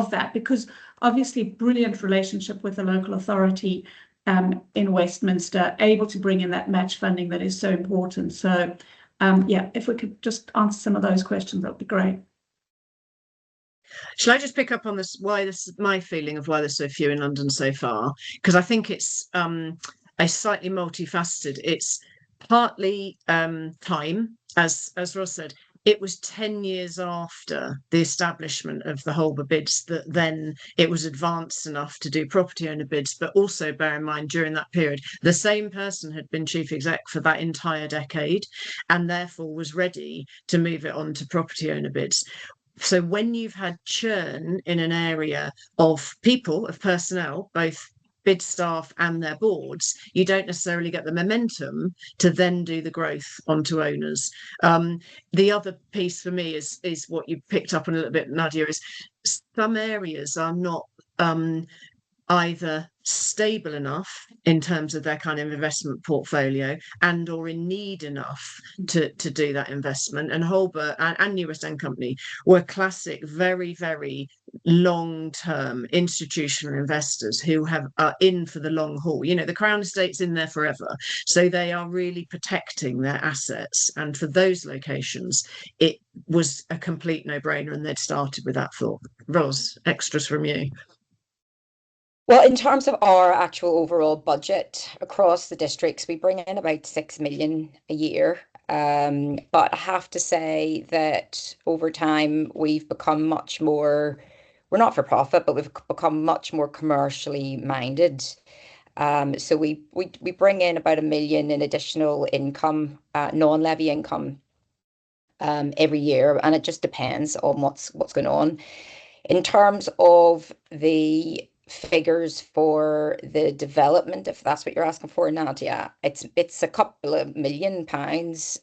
that? Because obviously brilliant relationship with the local authority in Westminster, able to bring in that match funding that is so important. So yeah, if we could just answer some of those questions, that would be great. Shall I just pick up on this? My feeling of why there's so few in London so far? Because I think it's a slightly multifaceted. It's partly time, as Ross said. It was 10 years after the establishment of the HOLBA bids that then it was advanced enough to do property owner bids. But also bear in mind, during that period, the same person had been chief exec for that entire decade, and therefore was ready to move it on to property owner bids. So when you've had churn in an area of people, of personnel, both bid staff and their boards, you don't necessarily get the momentum to then do the growth onto owners. The other piece for me is what you picked up on a little bit, Nadia, is some areas are not either stable enough in terms of their kind of investment portfolio and or in need enough to do that investment. And HOLBA and New West End Company were classic, very, very long-term institutional investors who are in for the long haul. The Crown Estate's in there forever. So they are really protecting their assets. And for those locations, it was a complete no-brainer, and they'd started with that thought. Ros, extras from you. Well, in terms of our actual overall budget across the districts, we bring in about 6 million a year. But I have to say that over time, we've become much more, we're not for profit, but we've become much more commercially minded. So we bring in about 1 million in additional income, non-levy income, every year, and it just depends on what's going on. In terms of the figures for the development, if that's what you're asking for, Nadia, it's a couple of £1 million.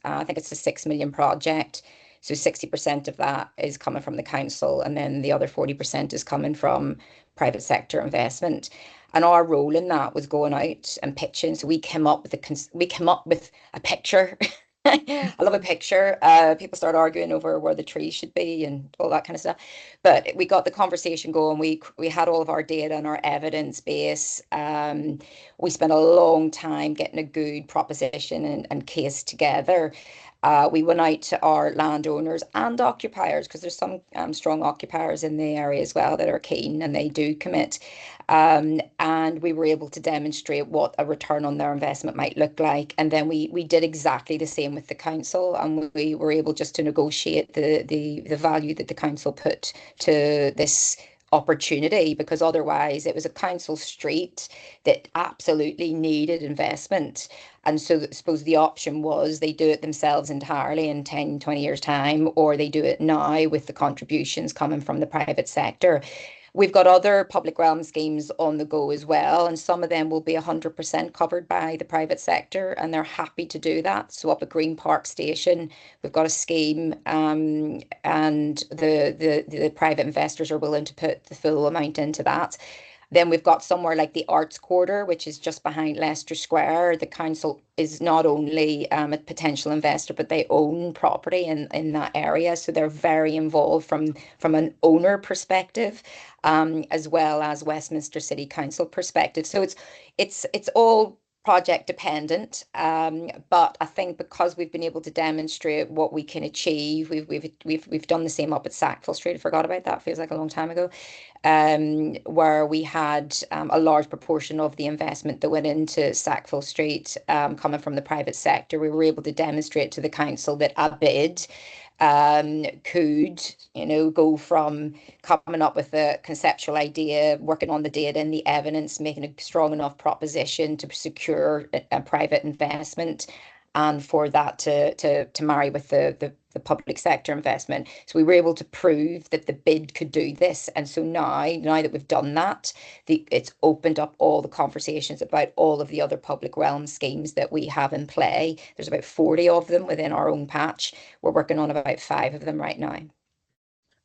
I think it's a 6 million project. So 60% of that is coming from the council, and then the other 40% is coming from private sector investment. And our role in that was going out and pitching. So we came up with a picture. I love a picture. People start arguing over where the trees should be and all that kind of stuff. But we got the conversation going. We had all of our data and our evidence base. We spent a long time getting a good proposition and case together. We went out to our landowners and occupiers, because there's some strong occupiers in the area as well that are keen and they do commit. And we were able to demonstrate what a return on their investment might look like. And then we did exactly the same with the council, and we were able just to negotiate the value that the council put to this opportunity, because otherwise it was a council street that absolutely needed investment. And so I suppose the option was they do it themselves entirely in 10, 20 years' time, or they do it now with the contributions coming from the private sector. We've got other public realm schemes on the go as well, and some of them will be 100% covered by the private sector, and they're happy to do that. So up at Green Park Station, we've got a scheme, and the private investors are willing to put the full amount into that. Then we've got somewhere like the Arts Quarter, which is just behind Leicester Square. The council is not only a potential investor, but they own property in that area. So they're very involved from an owner perspective, as well as Westminster City Council perspective. So it's all project dependent, but I think because we've been able to demonstrate what we can achieve, we've done the same up at Sackville Street. I forgot about that. Feels like a long time ago. Where we had a large proportion of the investment that went into Sackville Street coming from the private sector. We were able to demonstrate to the council that a bid could, go from coming up with a conceptual idea, working on the data and the evidence, making a strong enough proposition to secure a private investment, and for that to marry with the public sector investment. So we were able to prove that the bid could do this. And so now that we've done that, it's opened up all the conversations about all of the other public realm schemes that we have in play. There's about 40 of them within our own patch. We're working on about 5 of them right now.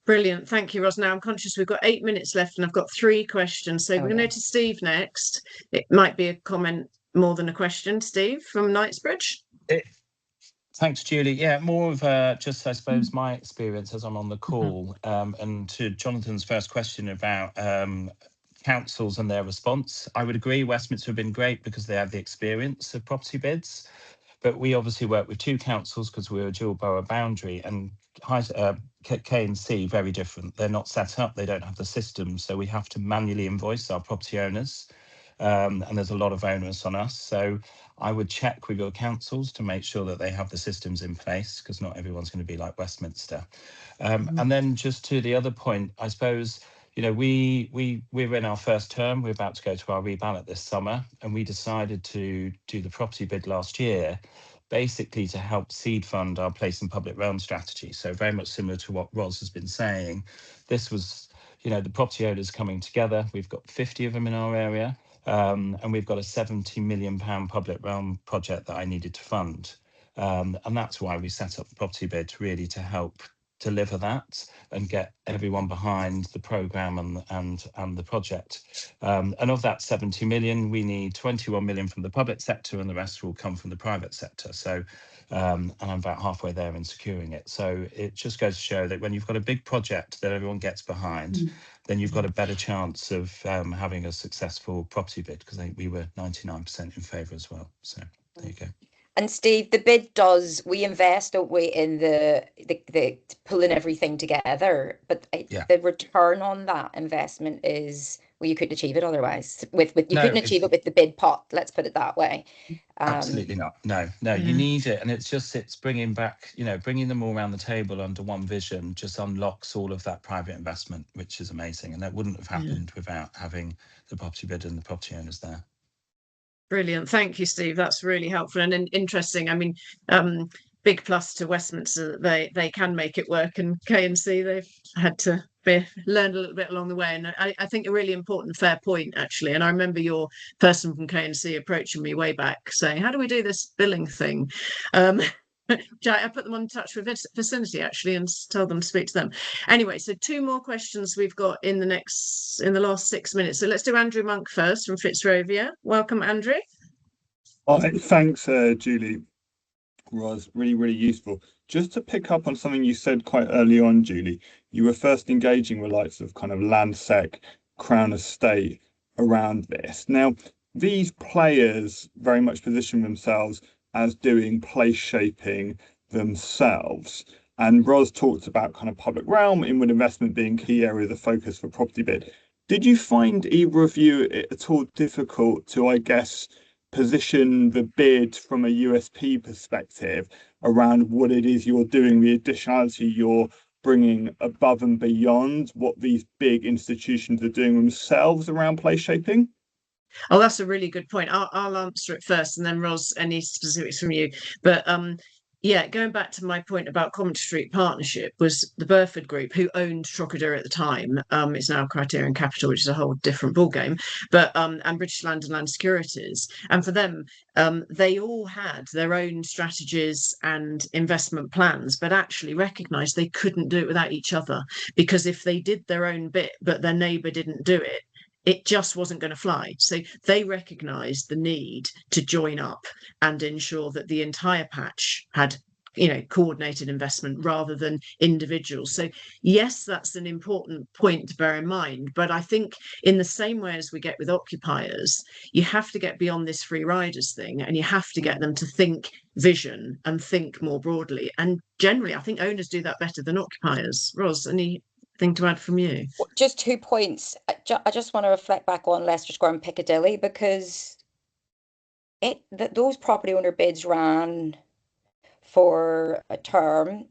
Brilliant. Thank you, Ros. Now I'm conscious we've got 8 minutes left and I've got 3 questions. So we're going to go to Steve next. It might be a comment more than a question. Steve from Knightsbridge. Thanks, Julie. Yeah, more of just, I suppose, my experience as I'm on the call, and to Jonathan's first question about councils and their response. I would agree Westminster have been great because they have the experience of property bids, but we obviously work with 2 councils because we're a dual borough boundary, and K and C very different. They're not set up, they don't have the system, so we have to manually invoice our property owners. And there's a lot of onus on us. So I would check with your councils to make sure that they have the systems in place, because not everyone's going to be like Westminster. And then just to the other point, I suppose, we're in our first term. We're about to go to our reballot this summer, and we decided to do the property bid last year, basically to help seed fund our place in public realm strategy. So very much similar to what Ros has been saying. This was, the property owners coming together. We've got 50 of them in our area. And we've got a £70 million public realm project that I needed to fund. And that's why we set up the property bid, really to help deliver that and get everyone behind the programme and the project. And of that 70 million, we need 21 million from the public sector, and the rest will come from the private sector. So, and I'm about halfway there in securing it. So it just goes to show that when you've got a big project that everyone gets behind, then you've got a better chance of having a successful property bid, because I think we were 99% in favour as well. So there you go. And Steve, the bid we invest, don't we, in the pulling everything together, but the return on that investment is, well, you couldn't achieve it otherwise. Couldn't achieve it with the bid pot. Let's put it that way. Absolutely not. No, you need it, and it's bringing back, bringing them all around the table under one vision just unlocks all of that private investment, which is amazing, and that wouldn't have happened without having the property bid and the property owners there. Brilliant. Thank you, Steve. That's really helpful and interesting. I mean, big plus to Westminster that they can make it work, and K&C, they've had to learned a little bit along the way. And I think a really important, fair point, actually. And I remember your person from K&C approaching me way back saying, how do we do this billing thing? I put them on touch with Vicinity, actually, and told them to speak to them. Anyway, so 2 more questions we've got in the last 6 minutes. So let's do Andrew Monk first from Fitzrovia. Welcome, Andrew. Thanks, Julie. Was really, really useful. Just to pick up on something you said quite early on, Julie, you were first engaging with likes of kind of Landsec, Crown Estate around this. Now, these players very much position themselves as doing place shaping, themselves. And Ros talked about kind of public realm, inward investment being key area of the focus for property bid. Did you find either of you it at all difficult to, I guess, position the bid from a USP perspective around what it is you're doing, the additionality you're bringing above and beyond what these big institutions are doing themselves around place shaping? Oh, that's a really good point. I'll answer it first, and then Ros, any specifics from you. But yeah, going back to my point about Coventry Street Partnership, was the Burford Group, who owned Trocadero at the time. It's now Criterion Capital, which is a whole different ballgame. But and British Land and Land Securities, and for them, they all had their own strategies and investment plans, but actually recognised they couldn't do it without each other, because if they did their own bit, but their neighbour didn't do it, it just wasn't going to fly. So they recognised the need to join up and ensure that the entire patch had, coordinated investment rather than individuals. So yes, that's an important point to bear in mind. But I think in the same way as we get with occupiers, you have to get beyond this free riders thing, and you have to get them to think vision and think more broadly. And generally, I think owners do that better than occupiers. Ros, anything to add from you? Just 2 points. I just want to reflect back on Leicester Square and Piccadilly, because those property owner bids ran for a term,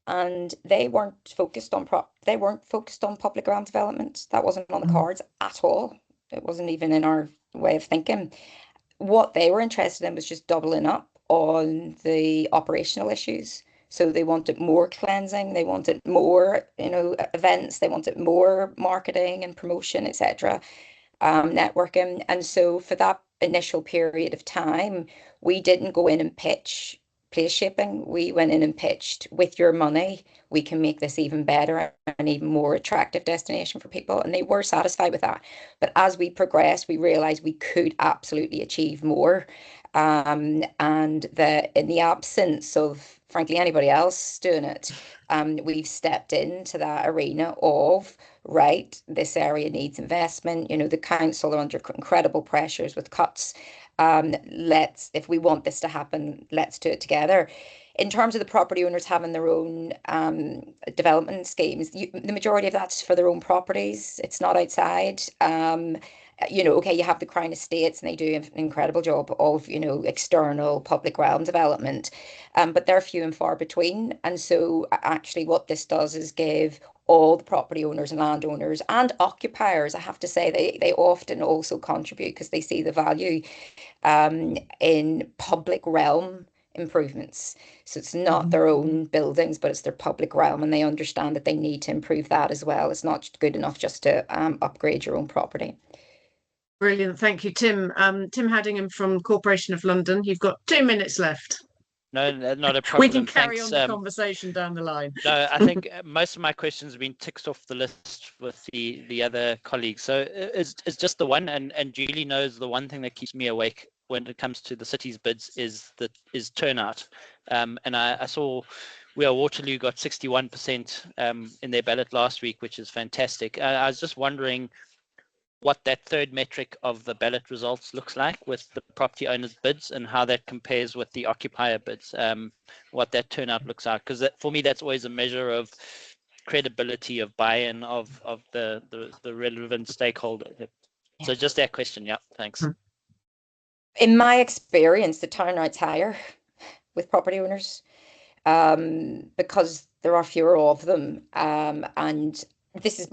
and they weren't focused on public realm development. That wasn't on the cards at all. It wasn't even in our way of thinking. What they were interested in was just doubling up on the operational issues. So they wanted more cleansing, they wanted more, events, they wanted more marketing and promotion, etc., networking. And so for that initial period of time, we didn't go in and pitch place shaping. We went in and pitched, with your money, we can make this even better and even more attractive destination for people. And they were satisfied with that. But as we progressed, we realized we could absolutely achieve more. And in the absence of, frankly, anybody else doing it, we've stepped into that arena of, right, this area needs investment. The council are under incredible pressures with cuts. If we want this to happen, let's do it together. In terms of the property owners having their own development schemes, the majority of that's for their own properties. It's not outside. Okay, you have the Crown Estates, and they do an incredible job of, external public realm development, but they're few and far between. And so actually what this does is give all the property owners and landowners and occupiers, I have to say, they often also contribute because they see the value in public realm improvements. So it's not their own buildings, but it's their public realm, and they understand that they need to improve that as well. It's not good enough just to upgrade your own property. Brilliant, thank you, Tim. Tim Haddingham from Corporation of London. You've got 2 minutes left. No, not a problem. We can carry on the conversation down the line. No, I think most of my questions have been ticked off the list with the other colleagues. So it's just the one, and Julie knows the one thing that keeps me awake when it comes to the city's bids is turnout. And I saw Waterloo got 61% in their ballot last week, which is fantastic. I was just wondering what that third metric of the ballot results looks like with the property owners' bids, and how that compares with the occupier bids, what that turnout looks like. Because for me, that's always a measure of credibility, of buy-in of the relevant stakeholder. So just that question. Yeah, thanks. In my experience, the turnout's higher with property owners because there are fewer of them, and this is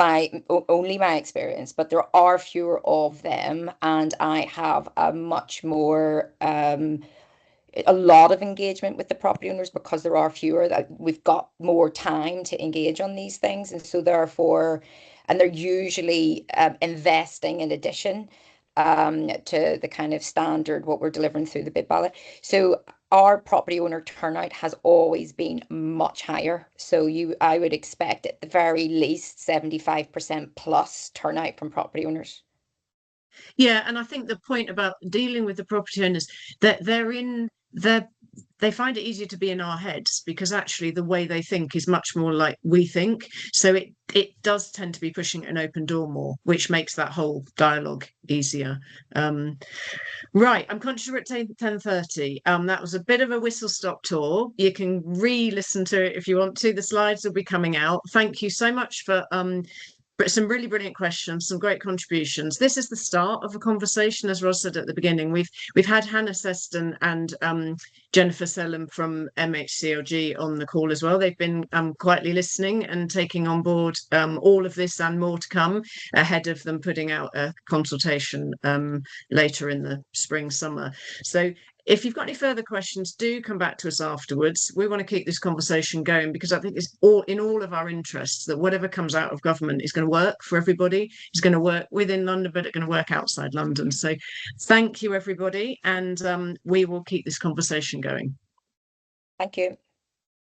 only my experience, but there are fewer of them, and I have a much more a lot of engagement with the property owners because there are fewer. That we've got more time to engage on these things, and so therefore, and they're usually investing in addition to the kind of standard what we're delivering through the bid ballot. So our property owner turnout has always been much higher. So I would expect at the very least 75% plus turnout from property owners. Yeah, and I think the point about dealing with the property owners, that they're they find it easier to be in our heads because actually the way they think is much more like we think. So it does tend to be pushing an open door more, which makes that whole dialogue easier. Right, I'm conscious we're at 10:30. That was a bit of a whistle-stop tour. You can re-listen to it if you want to. The slides will be coming out. Thank you so much for some really brilliant questions, some great contributions. This is the start of a conversation, as Ros said at the beginning. We've had Hannah Seston and Jennifer Selim from MHCLG on the call as well. They've been quietly listening and taking on board all of this and more to come ahead of them putting out a consultation later in the spring, summer. So if you've got any further questions, do come back to us afterwards. We want to keep this conversation going because I think it's in all of our interests that whatever comes out of government is going to work for everybody. It's going to work within London, but it's going to work outside London. So thank you, everybody. And we will keep this conversation going. Thank you.